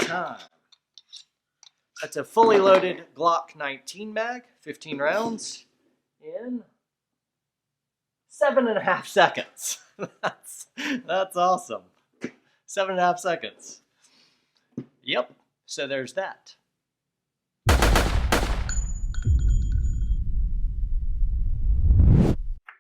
time. That's a fully loaded Glock 19 mag, 15 rounds, in 7.5 seconds. that's awesome. 7.5 seconds. Yep. So there's that.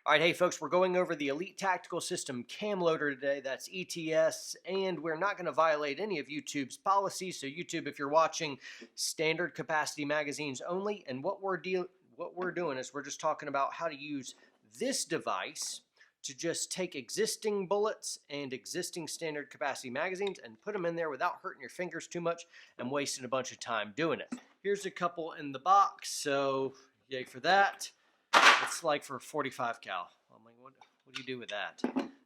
All right, hey folks, we're going over the Elite Tactical System cam loader today. That's ETS, and we're not going to violate any of YouTube's policies. So YouTube, if you're watching, standard capacity magazines only. And what we're doing is we're just talking about how to use this device to just take existing bullets and existing standard capacity magazines and put them in there without hurting your fingers too much and wasting a bunch of time doing it. Here's a couple in the box, so yay for that. It's like for 45 cal. I'm like, what do you do with that?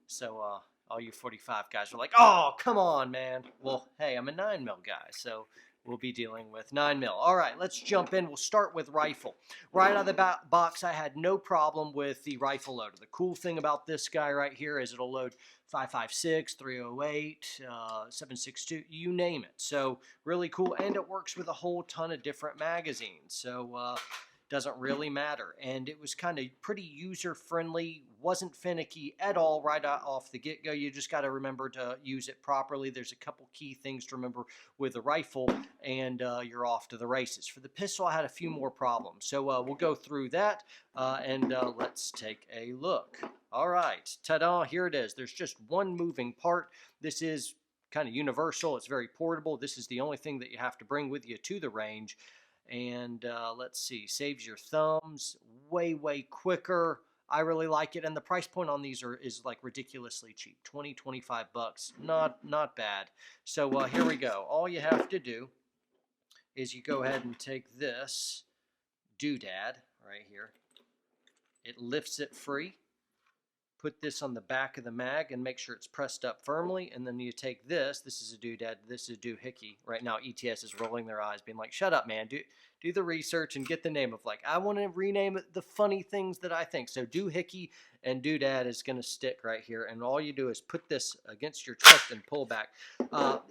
So all you 45 guys are like, oh, come on, man. Well, hey, I'm a 9mm guy, so we'll be dealing with 9mm. All right, let's jump in. We'll start with rifle. Right out of the box, I had no problem with the rifle loader. The cool thing about this guy right here is it'll load 5.56, 308, 7.62, you name it. So really cool, and it works with a whole ton of different magazines. So doesn't really matter. And it was kind of pretty user-friendly, wasn't finicky at all right off the get-go. You just got to remember to use it properly. There's a couple key things to remember with the rifle, and you're off to the races. For the pistol, I had a few more problems. So we'll go through that, and let's take a look. All right, ta-da, here it is. There's just one moving part. This is kind of universal. It's very portable. This is the only thing that you have to bring with you to the range. And let's see, saves your thumbs, way quicker. I really like it, and the price point on these is like ridiculously cheap, 25 bucks. Not bad. So here we go. All you have to do is you go ahead and take this doodad right here. It lifts it free. Put this on the back of the mag and make sure it's pressed up firmly, and then you take this is a doodad, this is a doohickey. Right now ETS is rolling their eyes being like, shut up, man, do the research and get the name of, like, I want to rename it the funny things that I think. So doohickey and doodad is going to stick right here, and all you do is put this against your chest and pull back.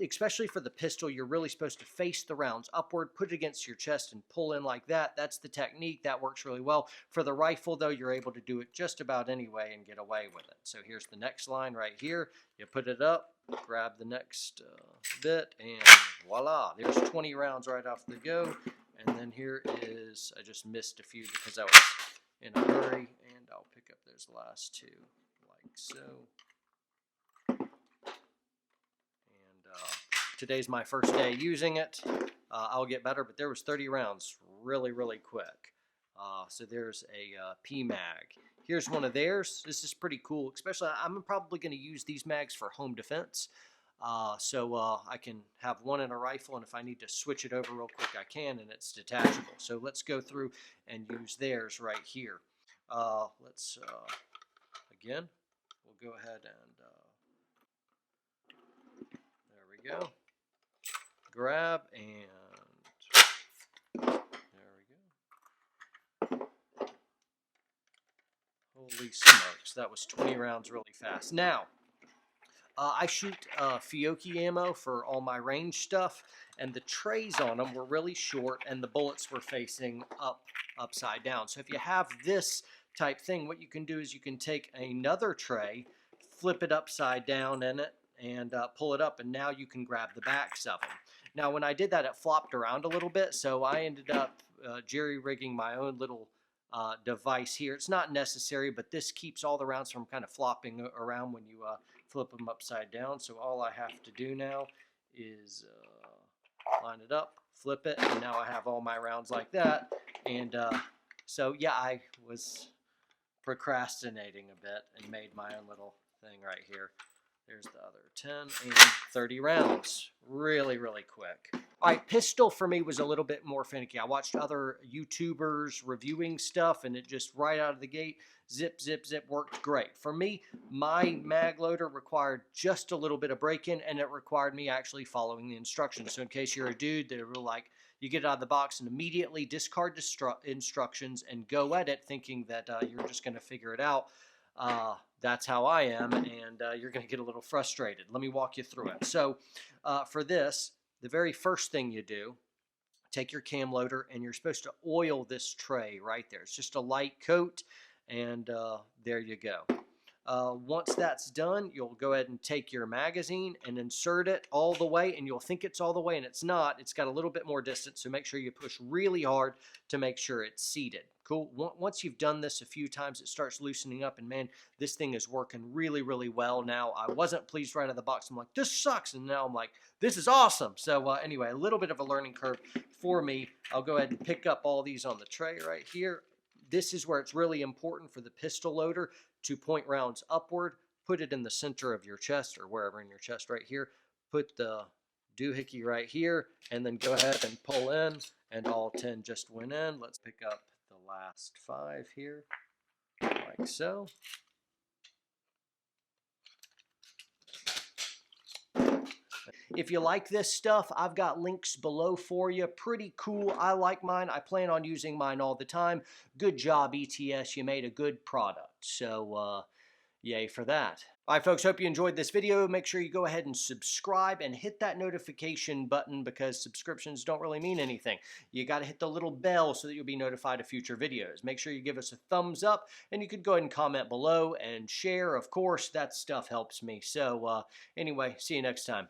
Especially for the pistol, you're really supposed to face the rounds upward, put it against your chest and pull in like that. That's the technique. That works really well. For the rifle, though, you're able to do it just about any way and get away with it. So here's the next line right here. You put it up, grab the next bit, and voila, there's 20 rounds right off the go. And then here is, I just missed a few because I was in a hurry, and I'll pick up those last two like so. And today's my first day using it. I'll get better, but there was 30 rounds really quick. So there's a P-Mag. Here's one of theirs. This is pretty cool, especially I'm probably going to use these mags for home defense. So I can have one in a rifle, and if I need to switch it over real quick, I can, and it's detachable. So let's go through and use theirs right here. Let's, again, we'll go ahead and, there we go. Grab, and there we go. Holy smokes, that was 20 rounds really fast. Now, I shoot Fiocchi ammo for all my range stuff, and the trays on them were really short, and the bullets were facing upside down. So if you have this type thing, what you can do is you can take another tray, flip it upside down in it, and pull it up, and now you can grab the backs of them. Now, when I did that, it flopped around a little bit, so I ended up jerry-rigging my own little device here. It's not necessary, but this keeps all the rounds from kind of flopping around when you flip them upside down. So all I have to do now is line it up, flip it, and now I have all my rounds like that. And so yeah, I was procrastinating a bit and made my own little thing right here. There's the other 10 and 30 rounds. Really quick. All right, pistol for me was a little bit more finicky. I watched other YouTubers reviewing stuff, and it just right out of the gate, zip, worked great. For me, my mag loader required just a little bit of break-in, and it required me actually following the instructions. So in case you're a dude that will, like, you get it out of the box and immediately discard instructions and go at it thinking that you're just going to figure it out. That's how I am, and you're going to get a little frustrated. Let me walk you through it. So for this, the very first thing you do, take your cam loader and you're supposed to oil this tray right there. It's just a light coat, and there you go. Once that's done, you'll go ahead and take your magazine and insert it all the way, and you'll think it's all the way, and it's not. It's got a little bit more distance, so make sure you push really hard to make sure it's seated. Cool. Once you've done this a few times, it starts loosening up, and man, this thing is working really, really well now. I wasn't pleased right out of the box. I'm like, this sucks, and now I'm like, this is awesome. So anyway, a little bit of a learning curve for me. I'll go ahead and pick up all these on the tray right here. This is where it's really important for the pistol loader to point rounds upward. Put it in the center of your chest, or wherever in your chest right here. Put the doohickey right here, and then go ahead and pull in, and all 10 just went in. Let's pick up the last 5 here, like so. If you like this stuff, I've got links below for you. Pretty cool. I like mine. I plan on using mine all the time. Good job, ETS. You made a good product. So, yay for that. All right, folks, hope you enjoyed this video. Make sure you go ahead and subscribe and hit that notification button, because subscriptions don't really mean anything. You got to hit the little bell so that you'll be notified of future videos. Make sure you give us a thumbs up, and you could go ahead and comment below and share. Of course, that stuff helps me. So anyway, see you next time.